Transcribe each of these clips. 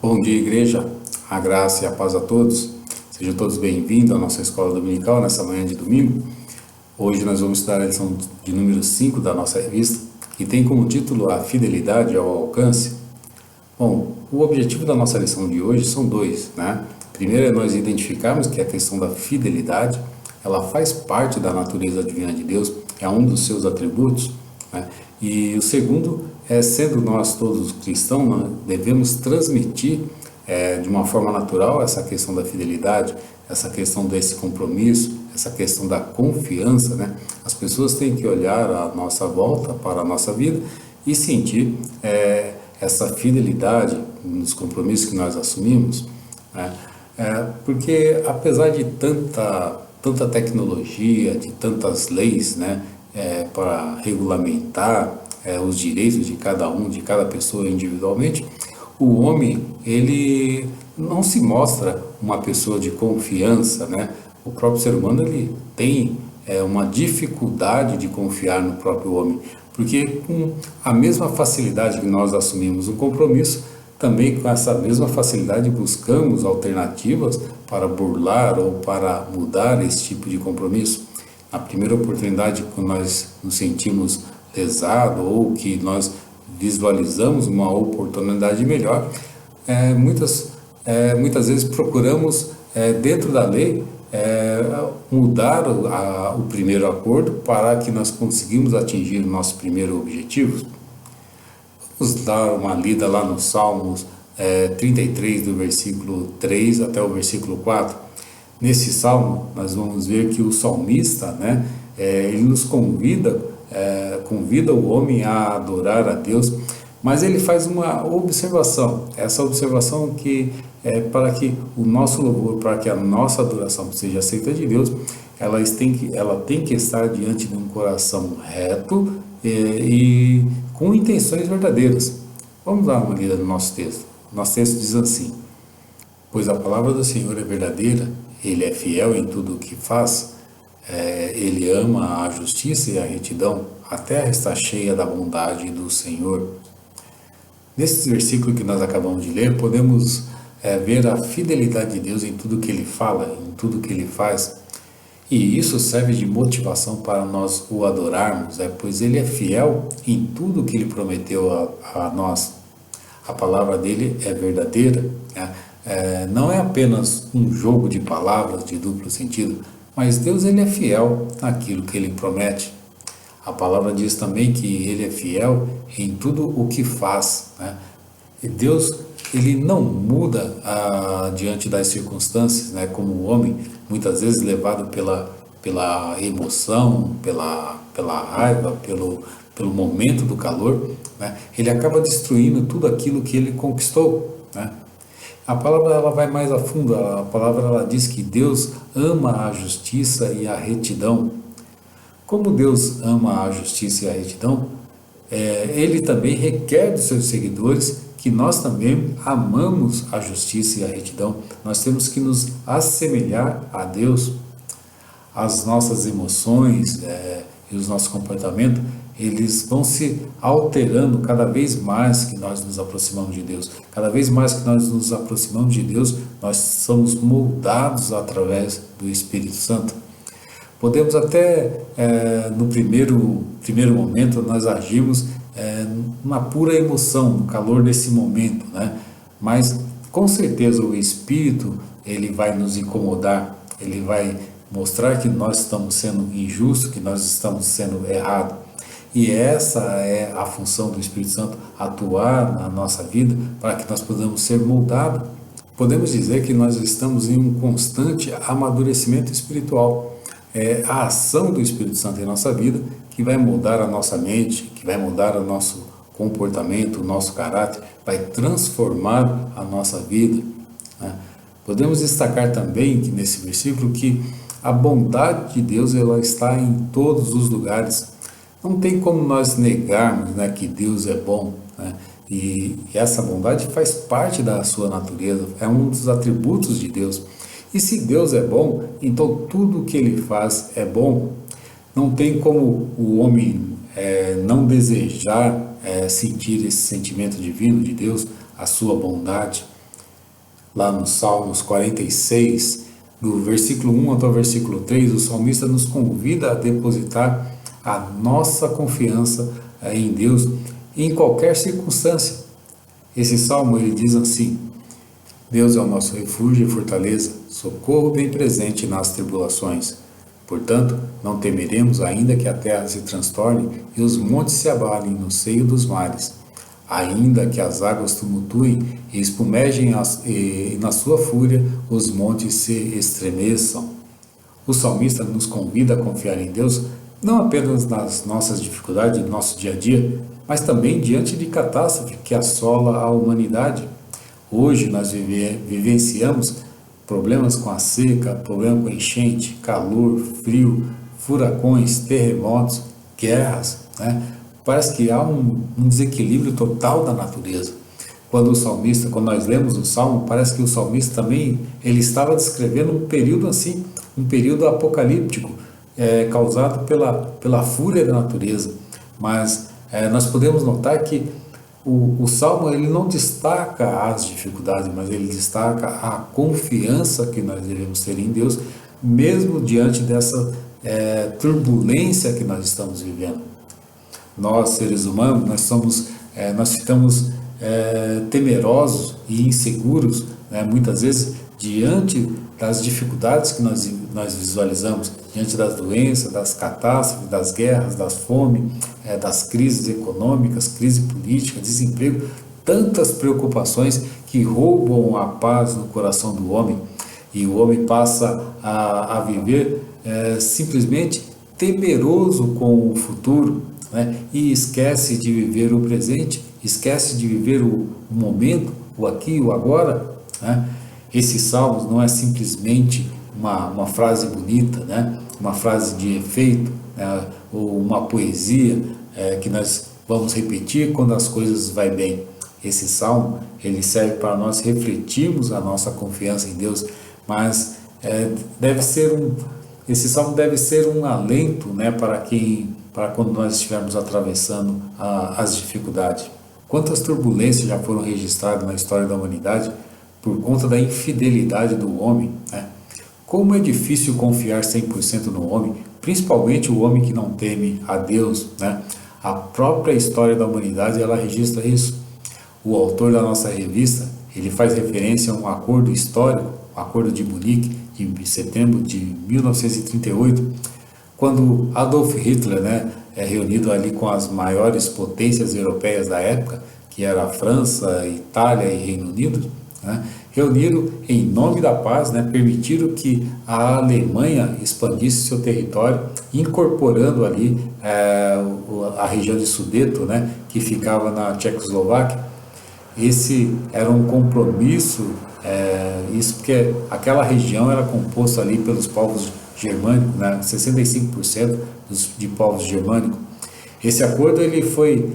Bom dia, igreja, a graça e a paz a todos. Sejam todos bem-vindos à nossa escola dominical nessa manhã de domingo. Hoje nós vamos estudar a lição de número 5 da nossa revista, que tem como título A Fidelidade ao Alcance. Bom, o objetivo da nossa lição de hoje são dois, né? Primeiro é nós identificarmos que a questão da fidelidade, ela faz parte da natureza divina de Deus, é um dos seus atributos, né? E o segundo é, sendo nós todos cristãos, nós devemos transmitir de uma forma natural essa questão da fidelidade, essa questão desse compromisso, essa questão da confiança, né? As pessoas têm que olhar à nossa volta, para a nossa vida e sentir essa fidelidade nos compromissos que nós assumimos, né? Porque apesar de tanta tecnologia, de tantas leis, né, para regulamentar os direitos de cada um, de cada pessoa individualmente, o homem, ele não se mostra uma pessoa de confiança, né? O próprio ser humano, ele tem uma dificuldade de confiar no próprio homem, porque com a mesma facilidade que nós assumimos um compromisso, também com essa mesma facilidade buscamos alternativas para burlar ou para mudar esse tipo de compromisso. Na primeira oportunidade que nós nos sentimos lesados ou que nós visualizamos uma oportunidade melhor, muitas vezes procuramos, dentro da lei, mudar o primeiro acordo para que nós conseguimos atingir o nosso primeiro objetivo. Vamos dar uma lida lá no Salmos 33, do versículo 3 até o versículo 4. Nesse salmo, nós vamos ver que o salmista, né, ele nos convida o homem a adorar a Deus, mas ele faz uma observação. Essa observação que é para que o nosso louvor, para que a nossa adoração seja aceita de Deus, ela tem que estar diante de um coração reto e com intenções verdadeiras. Vamos dar uma lida no nosso texto. Nosso texto diz assim: pois a palavra do Senhor é verdadeira, Ele é fiel em tudo o que faz, Ele ama a justiça e a retidão, a terra está cheia da bondade do Senhor. Nesse versículo que nós acabamos de ler, podemos ver a fidelidade de Deus em tudo que Ele fala, em tudo que Ele faz. E isso serve de motivação para nós o adorarmos, pois Ele é fiel em tudo que Ele prometeu a nós. A palavra dele é verdadeira, né? Não é apenas um jogo de palavras de duplo sentido, mas Deus, ele é fiel naquilo que Ele promete. A palavra diz também que Ele é fiel em tudo o que faz, né? E Deus, Ele não muda diante das circunstâncias, né? Como o homem, muitas vezes levado pela emoção, pela raiva, pelo momento do calor, né? Ele acaba destruindo tudo aquilo que ele conquistou, né? A palavra, ela vai mais a fundo. A palavra, ela diz que Deus ama a justiça e a retidão. Como Deus ama a justiça e a retidão, Ele também requer dos seus seguidores que nós também amamos a justiça e a retidão. Nós temos que nos assemelhar a Deus. As nossas emoções e os nossos comportamentos, eles vão se alterando cada vez mais que nós nos aproximamos de Deus. Cada vez mais que nós nos aproximamos de Deus, nós somos moldados através do Espírito Santo. Podemos até, no primeiro momento, nós agimos numa pura emoção, no calor desse momento, né? Mas, com certeza, o Espírito, ele vai nos incomodar, ele vai mostrar que nós estamos sendo injustos, que nós estamos sendo errados. E essa é a função do Espírito Santo, atuar na nossa vida para que nós possamos ser moldados. Podemos dizer que nós estamos em um constante amadurecimento espiritual. É a ação do Espírito Santo em nossa vida que vai moldar a nossa mente, que vai mudar o nosso comportamento, o nosso caráter, vai transformar a nossa vida, né? Podemos destacar também que nesse versículo que a bondade de Deus, ela está em todos os lugares. Não tem como nós negarmos, né, que Deus é bom, né? E essa bondade faz parte da sua natureza, é um dos atributos de Deus. E se Deus é bom, então tudo o que Ele faz é bom. Não tem como o homem não desejar sentir esse sentimento divino de Deus, a sua bondade. Lá no Salmos 46, do versículo 1 até o versículo 3, o salmista nos convida a depositar a nossa confiança em Deus em qualquer circunstância. Esse salmo ele diz assim: Deus é o nosso refúgio e fortaleza, socorro bem presente nas tribulações. Portanto, não temeremos, ainda que a terra se transtorne e os montes se abalem no seio dos mares, ainda que as águas tumultuem e espumejem e na sua fúria os montes se estremeçam. O salmista nos convida a confiar em Deus não apenas nas nossas dificuldades do nosso dia a dia, mas também diante de catástrofe que assola a humanidade. Hoje nós vivenciamos problemas com a seca, problema com enchente, calor, frio, furacões, terremotos, guerras, né? Parece que há um desequilíbrio total da natureza. Quando nós lemos o Salmo, parece que o salmista também, ele estava descrevendo um período assim, um período apocalíptico, causado pela fúria da natureza. Mas nós podemos notar que o Salmo ele não destaca as dificuldades, mas ele destaca a confiança que nós devemos ter em Deus, mesmo diante dessa turbulência que nós estamos vivendo. Nós, seres humanos, nós ficamos temerosos e inseguros, né, muitas vezes, diante das dificuldades que nós visualizamos, diante das doenças, das catástrofes, das guerras, das fome, das crises econômicas, crise política, desemprego, tantas preocupações que roubam a paz no coração do homem, e o homem passa a viver simplesmente temeroso com o futuro, né? E esquece de viver o presente, esquece de viver o momento, o aqui, o agora, né? Esse salmo não é simplesmente uma frase bonita, né? Uma frase de efeito, né? Ou uma poesia que nós vamos repetir quando as coisas vão bem. Esse salmo ele serve para nós refletirmos a nossa confiança em Deus, mas esse salmo deve ser um alento, né, para quando nós estivermos atravessando as dificuldades. Quantas turbulências já foram registradas na história da humanidade por conta da infidelidade do homem, né? Como é difícil confiar 100% no homem, principalmente o homem que não teme a Deus, né? A própria história da humanidade ela registra isso. O autor da nossa revista ele faz referência a um acordo histórico, o Acordo de Munique, de setembro de 1938, quando Adolf Hitler, né, reunido ali com as maiores potências europeias da época, que era a França, Itália e Reino Unido, né, reuniram em nome da paz, né, permitiram que a Alemanha expandisse seu território, incorporando ali a região de Sudeto, né, que ficava na Tchecoslováquia. Esse era um compromisso, isso porque aquela região era composta ali pelos povos germânicos, né, 65% de povos germânicos. Esse acordo ele foi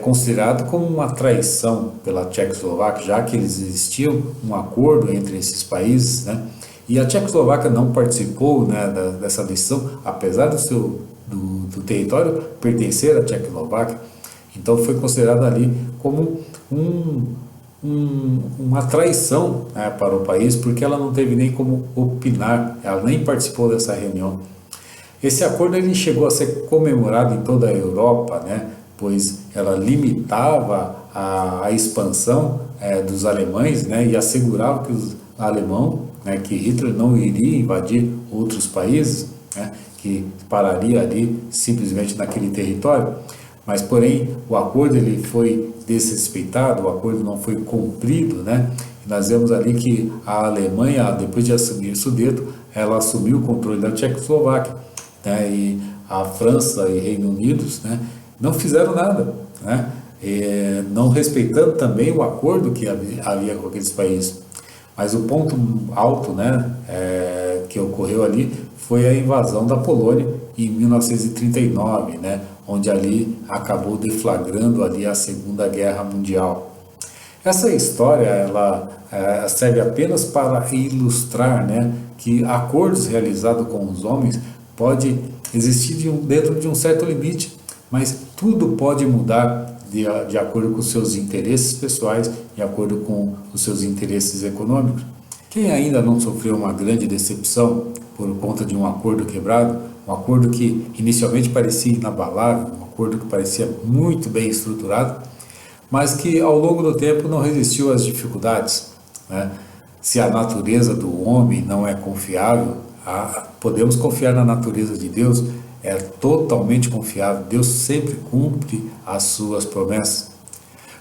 considerado como uma traição pela Tchecoslováquia, já que eles existiam um acordo entre esses países, né, e a Tchecoslováquia não participou, né, dessa decisão, apesar do território pertencer à Tchecoslováquia. Então foi considerado ali como uma traição, né, para o país, porque ela não teve nem como opinar, ela nem participou dessa reunião. Esse acordo ele chegou a ser comemorado em toda a Europa, né, pois ela limitava a expansão dos alemães, né, e assegurava que os alemães, né, que Hitler não iria invadir outros países, né, que pararia ali simplesmente naquele território. Mas, porém, o acordo ele foi desrespeitado, o acordo não foi cumprido, né? E nós vemos ali que a Alemanha, depois de assumir o Sudeto, ela assumiu o controle da Tchecoslováquia, né? E a França e Reino Unido, né, não fizeram nada, né? Não respeitando também o acordo que havia com aqueles países. Mas o ponto alto, né, que ocorreu ali foi a invasão da Polônia em 1939, né, onde ali acabou deflagrando ali a Segunda Guerra Mundial. Essa história ela serve apenas para ilustrar, né, que acordos realizados com os homens pode existir dentro de um certo limite, mas tudo pode mudar de acordo com os seus interesses pessoais, de acordo com os seus interesses econômicos. Quem ainda não sofreu uma grande decepção por conta de um acordo quebrado, um acordo que inicialmente parecia inabalável, um acordo que parecia muito bem estruturado, mas que ao longo do tempo não resistiu às dificuldades, né? Se a natureza do homem não é confiável, podemos confiar na natureza de Deus, é totalmente confiável. Deus sempre cumpre as suas promessas.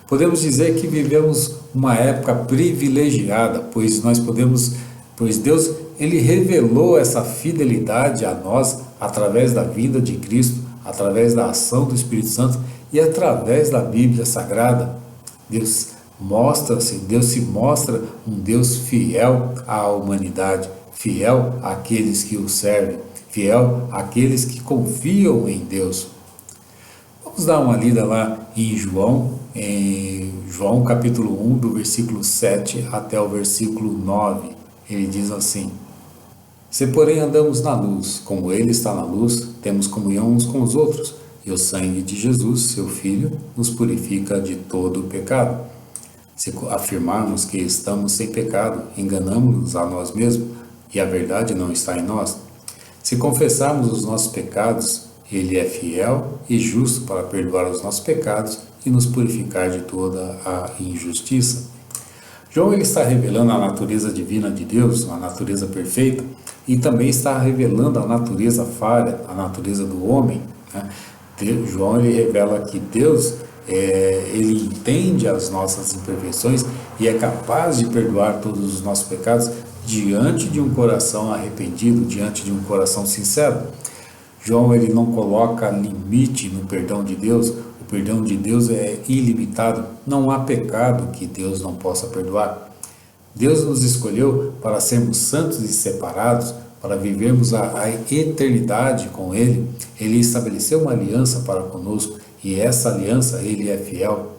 Podemos dizer que vivemos uma época privilegiada, pois Deus, ele revelou essa fidelidade a nós através da vinda de Cristo, através da ação do Espírito Santo e através da Bíblia Sagrada. Deus se mostra um Deus fiel à humanidade, fiel àqueles que o servem, fiel àqueles que confiam em Deus. Vamos dar uma lida lá em João capítulo 1, do versículo 7 até o versículo 9. Ele diz assim: Se porém andamos na luz, como Ele está na luz, temos comunhão uns com os outros, e o sangue de Jesus, seu Filho, nos purifica de todo o pecado. Se afirmarmos que estamos sem pecado, enganamos-nos a nós mesmos, e a verdade não está em nós. Se confessarmos os nossos pecados, Ele é fiel e justo para perdoar os nossos pecados e nos purificar de toda a injustiça. João ele está revelando a natureza divina de Deus, a natureza perfeita, e também está revelando a natureza falha, a natureza do homem, né? João ele revela que Deus ele entende as nossas imperfeições e é capaz de perdoar todos os nossos pecados diante de um coração arrependido, diante de um coração sincero. João ele não coloca limite no perdão de Deus. O perdão de Deus é ilimitado. Não há pecado que Deus não possa perdoar. Deus nos escolheu para sermos santos e separados, para vivermos a eternidade com Ele. Ele estabeleceu uma aliança para conosco e essa aliança Ele é fiel.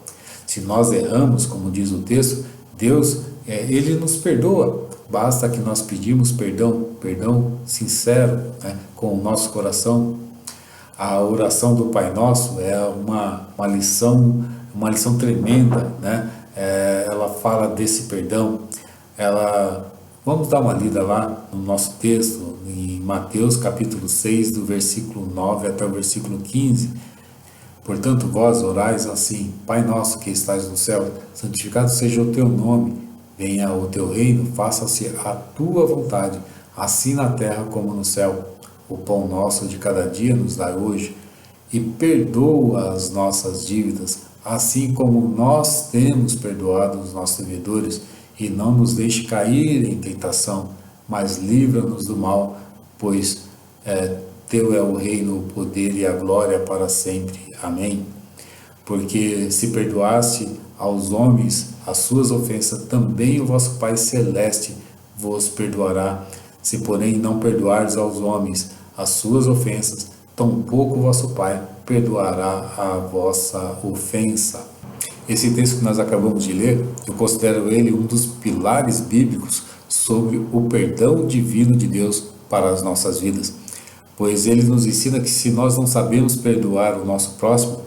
Se nós erramos, como diz o texto, Deus Ele nos perdoa. Basta que nós pedimos perdão sincero, né, com o nosso coração. A oração do Pai Nosso é uma lição tremenda, né? Ela fala desse perdão. Vamos dar uma lida lá no nosso texto, em Mateus capítulo 6, do versículo 9 até o versículo 15. Portanto, vós orais assim: Pai nosso que estais no céu, santificado seja o teu nome. Venha o teu reino, faça-se a tua vontade, assim na terra como no céu. O pão nosso de cada dia nos dai hoje, e perdoa as nossas dívidas, assim como nós temos perdoado os nossos devedores, e não nos deixe cair em tentação, mas livra-nos do mal, pois teu é o reino, o poder e a glória para sempre. Amém. Porque se perdoaste aos homens as suas ofensas, também o vosso Pai Celeste vos perdoará. Se porém não perdoardes aos homens as suas ofensas, tampouco o vosso Pai perdoará a vossa ofensa. Esse texto que nós acabamos de ler, eu considero ele um dos pilares bíblicos sobre o perdão divino de Deus para as nossas vidas, pois ele nos ensina que se nós não sabemos perdoar o nosso próximo,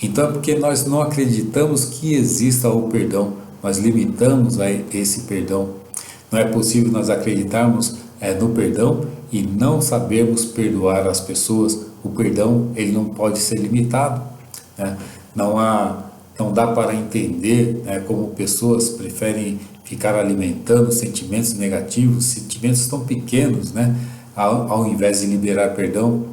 então é porque nós não acreditamos que exista o perdão, nós limitamos a esse perdão. Não é possível nós acreditarmos no perdão e não sabermos perdoar as pessoas. O perdão ele não pode ser limitado, né? Não dá para entender, né, como pessoas preferem ficar alimentando sentimentos negativos, sentimentos tão pequenos, né, ao invés de liberar perdão.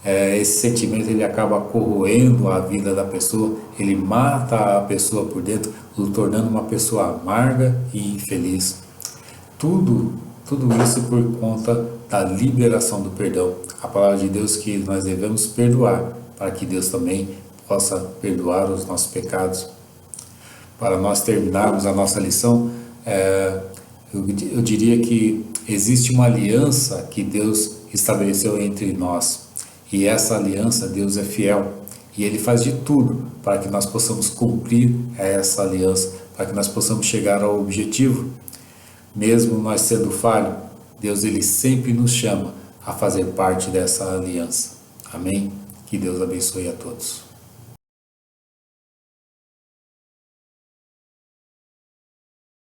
Esse sentimento ele acaba corroendo a vida da pessoa, ele mata a pessoa por dentro, o tornando uma pessoa amarga e infeliz. Tudo isso por conta da liberação do perdão. A palavra de Deus que nós devemos perdoar, para que Deus também possa perdoar os nossos pecados. Para nós terminarmos a nossa lição, eu diria que existe uma aliança que Deus estabeleceu entre nós. E essa aliança, Deus é fiel. E Ele faz de tudo para que nós possamos cumprir essa aliança, para que nós possamos chegar ao objetivo. Mesmo nós sendo falho, Deus Ele sempre nos chama a fazer parte dessa aliança. Amém? Que Deus abençoe a todos.